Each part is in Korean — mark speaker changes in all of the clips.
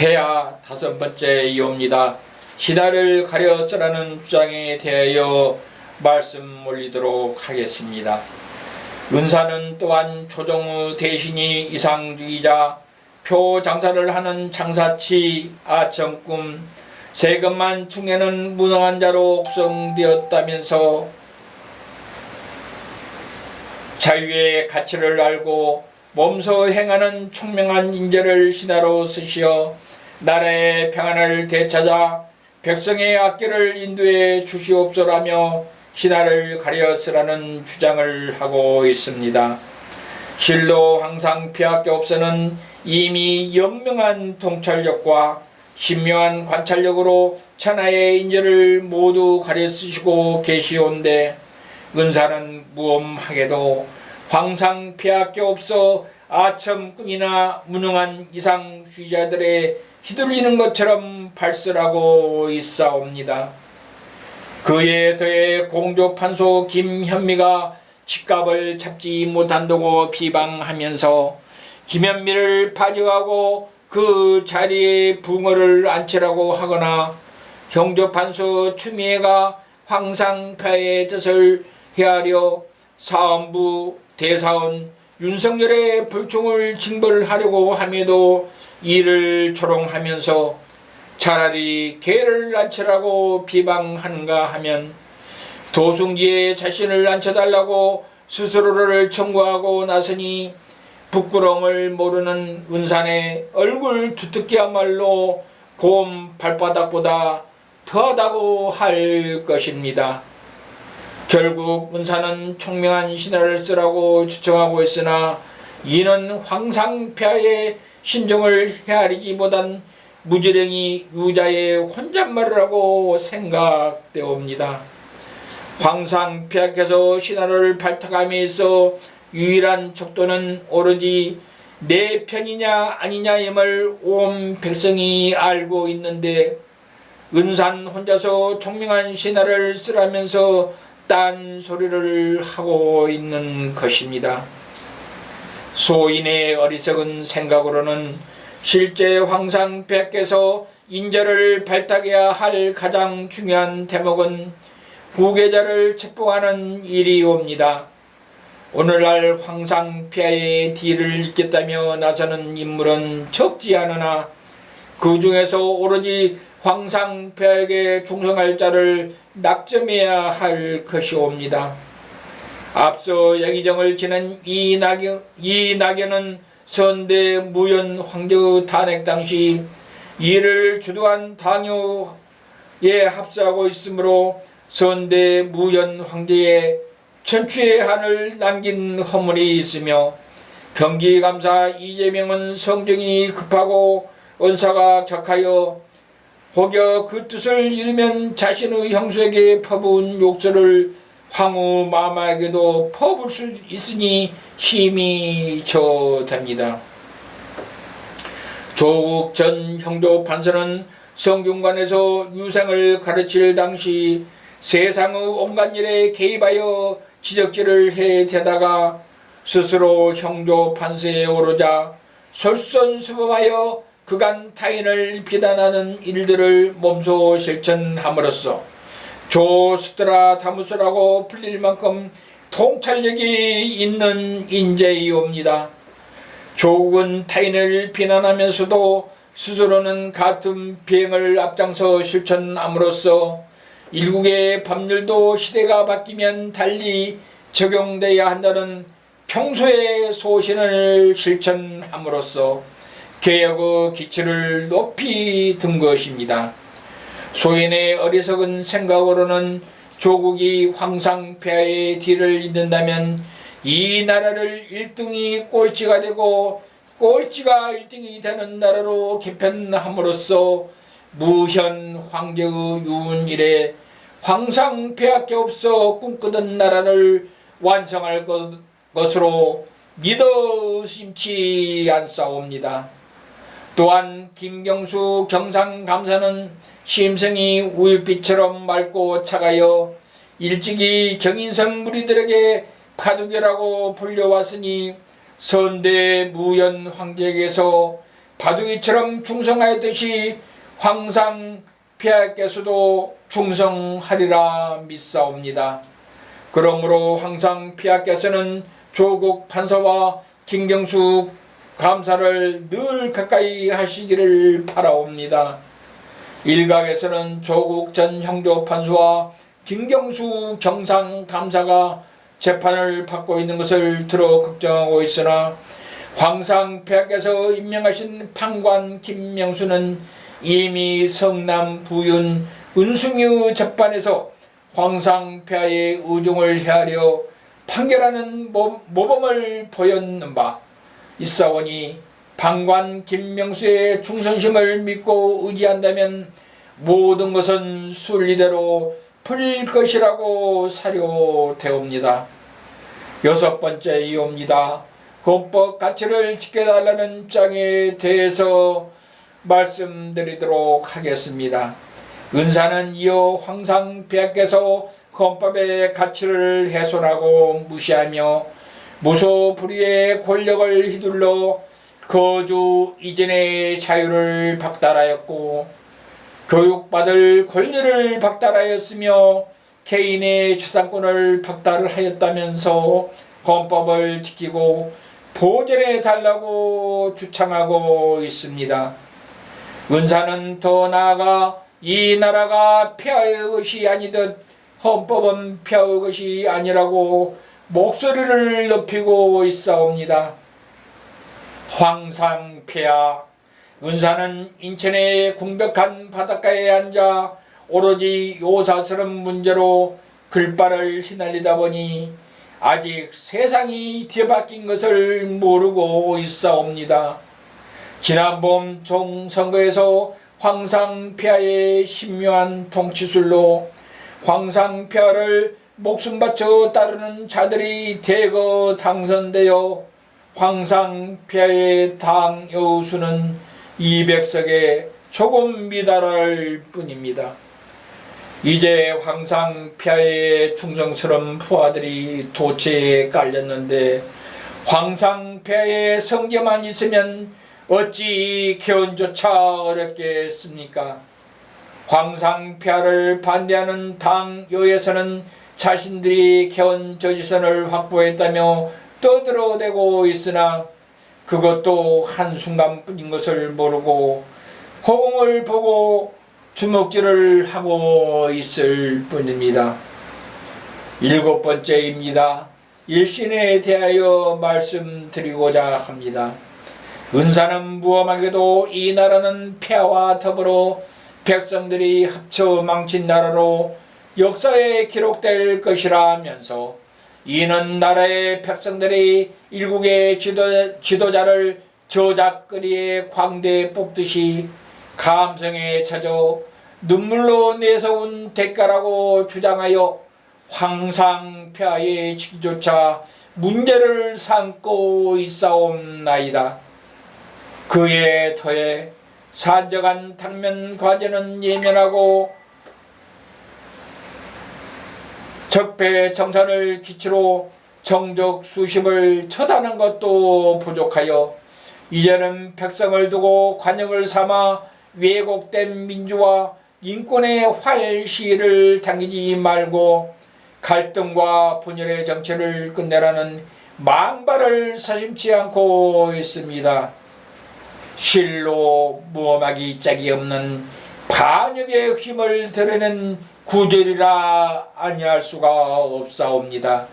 Speaker 1: 폐하 5번째이옵니다. 신하를 가려 쓰라는 주장에 대하여 말씀 올리도록 하겠습니다. 은사는 또한 조정의 대신이 이상주의자, 표장사를 하는 장사치, 아첨꿈, 세금만 충내는 무능한 자로 옥성되었다면서 자유의 가치를 알고 몸소 행하는 총명한 인재를 신하로 쓰시어 나라의 평안을 되찾아 백성의 악기를 인도해 주시옵소라며 신하를 가려 쓰라는 주장을 하고 있습니다. 실로 항상 피학교업소는 이미 연명한 통찰력과 신묘한 관찰력으로 천하의 인재를 모두 가려 쓰시고 계시온데 은사는 무엄하게도 황상 피학교업소 아첨꾼이나 무능한 이상주의자들의 휘둘리는 것처럼 발설하고 있사옵니다. 그에 더해 공조판소 김현미가 집값을 잡지 못한다고 비방하면서 김현미를 파직하고 그 자리에 붕어를 앉히라고 하거나 형조판소 추미애가 황상폐하의 뜻을 헤아려 사헌부 대사원 윤석열의 불충을 징벌하려고 함에도 이를 조롱하면서 차라리 개를 앉히라고 비방하는가 하면 도승지에 자신을 앉혀달라고 스스로를 청구하고 나서니 부끄러움을 모르는 은산의 얼굴 두텁기야말로 곰 발바닥보다 더하다고 할 것입니다. 결국 은사는 총명한 신하를 쓰라고 주청하고 있으나 이는 황상폐하의 심정을 헤아리지 못한 무지랭이 유자의 혼잣말을 하고 생각되옵니다. 황상폐하께서 신하를 발탁함에 있어 유일한 척도는 오로지 내 편이냐 아니냐임을 온 백성이 알고 있는데 은산 혼자서 총명한 신하를 쓰라면서 딴 소리를 하고 있는 것입니다. 소인의 어리석은 생각으로는 실제 황상폐하께서 인재를 발탁해야 할 가장 중요한 대목은 후계자를 책봉하는 일이옵니다. 오늘날 황상폐하의 뒤를 잇겠다며 나서는 인물은 적지 않으나 그 중에서 오로지 황상폐하에게 충성할 자를 낙점해야 할 것이옵니다. 앞서 영의정을 지낸 이낙연은 선대 무연 황제의 탄핵 당시 이를 주도한 당요에 합세하고 있으므로 선대 무연 황제의 천추의 한을 남긴 허물이 있으며 경기감사 이재명은 성정이 급하고 언사가 격하여 혹여 그 뜻을 이루면 자신의 형수에게 퍼부은 욕설을 황후 마마에게도 퍼부을 수 있으니 힘이 저답니다. 조국 전 형조판서는 성균관에서 유생을 가르칠 당시 세상의 온갖 일에 개입하여 지적질을 해대다가 스스로 형조판서에 오르자 솔선수범하여 그간 타인을 비난하는 일들을 몸소 실천함으로써 조스트라다무스라고 불릴 만큼 통찰력이 있는 인재이옵니다. 조국은 타인을 비난하면서도 스스로는 같은 비행을 앞장서 실천함으로써 일국의 법률도 시대가 바뀌면 달리 적용돼야 한다는 평소의 소신을 실천함으로써 개혁의 기치를 높이 든 것입니다. 소인의 어리석은 생각으로는 조국이 황상폐하의 뒤를 잇는다면 이 나라를 1등이 꼴찌가 되고 꼴찌가 1등이 되는 나라로 개편함으로써 무현 황제의 유운 이래 황상폐하께 없어 꿈꾸던 나라를 완성할 것으로 믿어 의심치 않사옵니다. 또한 김경수 경상감사는 심성이 우윳빛처럼 맑고 차가여 일찍이 경인선 무리들에게 파두개라고 불려왔으니 선대 무연 황제에게서 바둑이처럼 충성하였듯이 황상 폐하께서도 충성하리라 믿사옵니다. 그러므로 황상 폐하께서는 조국 판사와 김경수 감사를 늘 가까이 하시기를 바라옵니다. 일각에서는 조국 전 형조 판사와 김경수 경상 감사가 재판을 받고 있는 것을 들어 걱정하고 있으나 황상 폐하께서 임명하신 판관 김명수는 이미 성남 부윤 은숭유 재판에서 황상 폐하의 의중을 헤아려 판결하는 모범을 보였는 바 있사오니 판관 김명수의 충성심을 믿고 의지한다면 모든 것은 순리대로 풀릴 것이라고 사료되옵니다. 여섯 번째 이유입니다. 헌법 가치를 지켜달라는 장에 대해서 말씀드리도록 하겠습니다. 은사는 이어 황상 폐하께서 헌법의 가치를 훼손하고 무시하며 무소불위의 권력을 휘둘러 거주 이전의 자유를 박탈하였고 교육받을 권리를 박탈하였으며 개인의 주상권을 박탈하였다면서 헌법을 지키고 보존해 달라고 주창하고 있습니다. 은사는 더 나아가 이 나라가 폐하의 것이 아니듯 헌법은 폐하의 것이 아니라고 목소리를 높이고 있사옵니다. 황상 폐하 은사는 인천의 궁벽한 바닷가에 앉아 오로지 요사스러운 문제로 글발을 휘날리다 보니 아직 세상이 뒤바뀐 것을 모르고 있사옵니다. 지난 봄 총선거에서 황상 폐하의 신묘한 통치술로 황상 폐하를 목숨 바쳐 따르는 자들이 대거 당선되어 황상 폐하의 당 여수는 200석에 조금 미달할 뿐입니다. 이제 황상 폐하의 충성스러운 부하들이 도체에 깔렸는데 황상 폐하의 성계만 있으면 어찌 개헌조차 어렵겠습니까? 황상 폐하를 반대하는 당 여에서는 자신들이 개헌 저지선을 확보했다며 떠들어대고 있으나 그것도 한순간뿐인 것을 모르고 허공을 보고 주먹질을 하고 있을 뿐입니다. 일곱 번째입니다. 일신에 대하여 말씀드리고자 합니다. 은사는 무엄하게도 이 나라는 폐하와 더불어 백성들이 합쳐 망친 나라로 역사에 기록될 것이라 하면서 이는 나라의 백성들이 일국의 지도자를 저작거리에 광대에 뽑듯이 감성에 젖어 눈물로 내세운 대가라고 주장하여 황상 폐하의 지조차 문제를 삼고 있사옵나이다. 그에 더해 산적한 당면 과제는 예면하고 적폐 정산을 기치로 정적 수십을 처단한 것도 부족하여 이제는 백성을 두고 관역을 삼아 왜곡된 민주화 인권의 활시를 당기지 말고 갈등과 분열의 정체를 끝내라는 망발을 서심치 않고 있습니다. 실로 무엄하기 짝이 없는 반역의 힘을 드러낸 구절이라 아니할 수가 없사옵니다.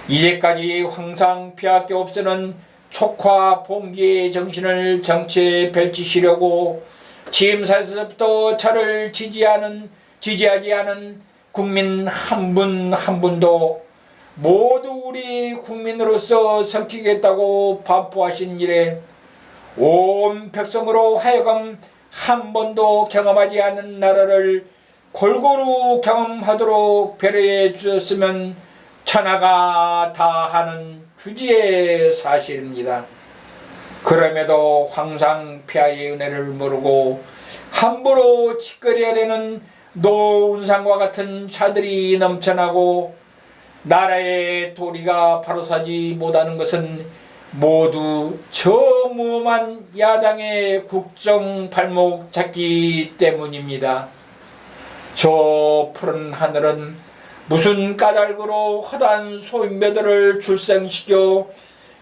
Speaker 1: 이제까지 황상 폐하께 없애는 촉화 봉기의 정신을 정치에 펼치시려고 취임사에서부터 저를 지지하지 않은 국민 한 분 한 분도 모두 우리 국민으로서 섬기겠다고 반포하신 이래 온 백성으로 하여금 한 번도 경험하지 않은 나라를 골고루 경험하도록 배려해 주셨으면 천하가 다 하는 주지의 사실입니다. 그럼에도 황상 폐하의 은혜를 모르고 함부로 짓거려야 되는 노운상과 같은 자들이 넘쳐나고 나라의 도리가 바로 서지 못하는 것은 모두 저 무엄한 야당의 국정 발목 잡기 때문입니다. 저 푸른 하늘은 무슨 까닭으로 허다한 소인배들을 출생시켜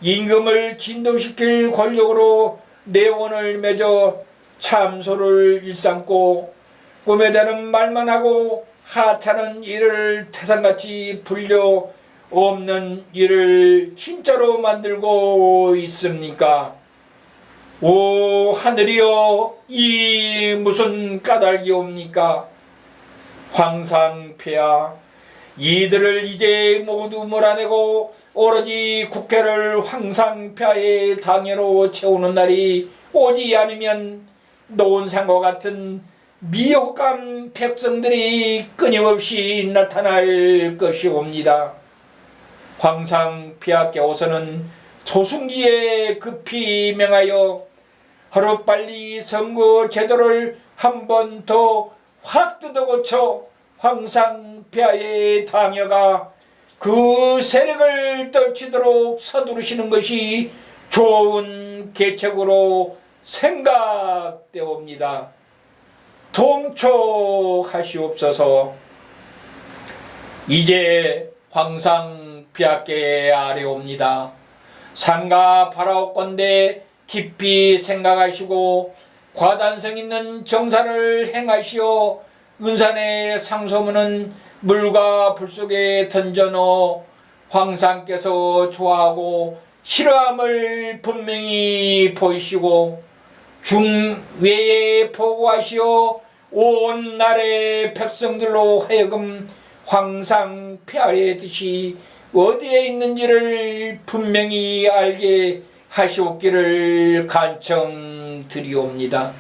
Speaker 1: 임금을 진동시킬 권력으로 내원을 맺어 참소를 일삼고 꿈에 대는 말만 하고 하찮은 일을 태산같이 불려 없는 일을 진짜로 만들고 있습니까? 오 하늘이여, 이 무슨 까닭이옵니까? 황상폐하, 이들을 이제 모두 몰아내고 오로지 국회를 황상폐하의 당회로 채우는 날이 오지 않으면 노은산과 같은 미혹한 백성들이 끊임없이 나타날 것이옵니다. 황상폐하께서는 소승지에 급히 명하여 하루빨리 선거 제도를 한 번 더 확 뜯어고쳐 황상폐하의 당여가 그 세력을 떨치도록 서두르시는 것이 좋은 계책으로 생각되옵니다. 동촉하시옵소서. 이제 황상폐하께 아뢰옵니다. 삼가 바라옵건대 깊이 생각하시고 과단성 있는 정사를 행하시어 은산의 상소문은 물과 불 속에 던져넣어 황상께서 좋아하고 싫어함을 분명히 보이시고 중외에 보고하시어 온 나라의 백성들로 하여금 황상폐하의 뜻이 어디에 있는지를 분명히 알게 하시옵기를 간청드리옵니다.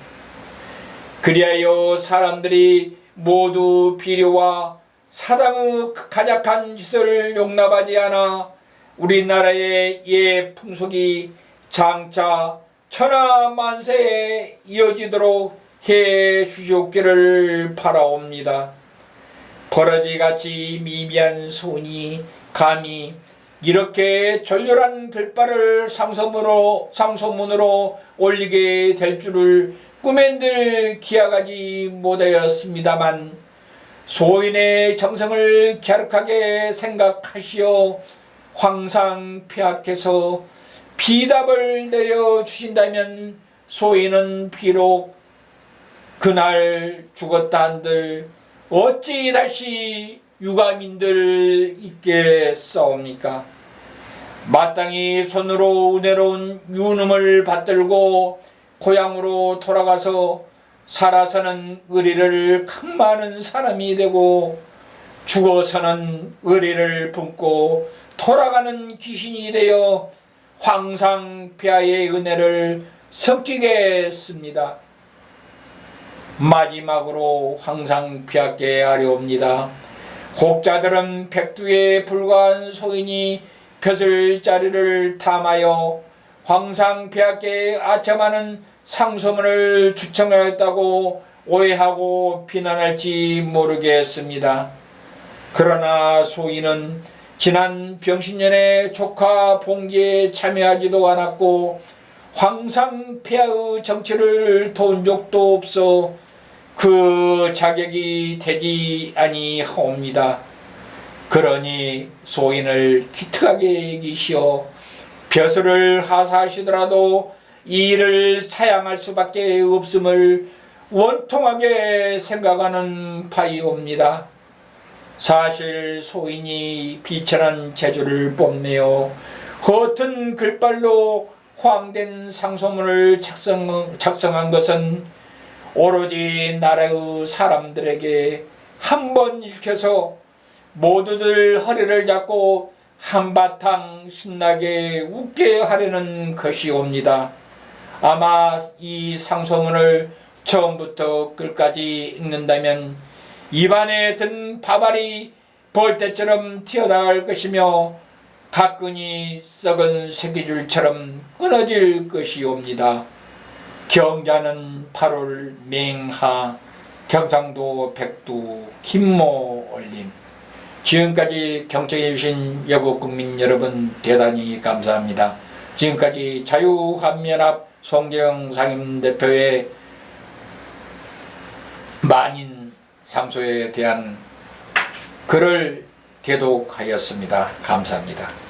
Speaker 1: 그리하여 사람들이 모두 비료와 사당의 간약한 짓을 용납하지 않아 우리나라의 예 풍속이 장차 천하만세에 이어지도록 해 주시옵기를 바라옵니다. 버러지같이 미미한 소원이 감히 이렇게 절렬한 글발을 상소문으로 올리게 될 줄을 꿈엔들 기약하지 못하였습니다만 소인의 정성을 갸륵하게 생각하시어 황상폐하께서 비답을 내려주신다면 소인은 비록 그날 죽었다 한들 어찌 다시 유감인들 있겠사옵니까? 마땅히 손으로 은혜로운 유능을 받들고 고향으로 돌아가서 살아서는 의리를 강마하는 사람이 되고 죽어서는 의리를 품고 돌아가는 귀신이 되어 황상폐하의 은혜를 섬기겠습니다. 마지막으로 황상폐하께 아뢰옵니다. 혹자들은 백두에 불과한 소인이 벼슬자리를 탐하여 황상폐하께 아첨하는 상소문을 주청하였다고 오해하고 비난할지 모르겠습니다. 그러나 소인은 지난 병신년에 조카 봉기에 참여하지도 않았고 황상폐하의 정치를 도운 적도 없어 그 자격이 되지 아니하옵니다. 그러니 소인을 기특하게 여기시어 벼슬을 하사하시더라도 이 일을 사양할 수밖에 없음을 원통하게 생각하는 바이옵니다. 사실 소인이 비천한 재주를 뽐내어 허튼 글발로 호황된 상소문을 작성한 것은 오로지 나라의 사람들에게 한번 읽혀서 모두들 허리를 잡고 한바탕 신나게 웃게 하려는 것이옵니다. 아마 이 상소문을 처음부터 끝까지 읽는다면 입안에 든 밥알이 벌떼처럼 튀어나갈 것이며 가끈이 썩은 새끼줄처럼 끊어질 것이옵니다. 경자는 8월 맹하, 경상도 백두 김모 올림. 지금까지 경청해 주신 여국 국민 여러분 대단히 감사합니다. 지금까지 자유한미연합 송재영 상임대표의 만인 상소에 대한 글을 대독하였습니다. 감사합니다.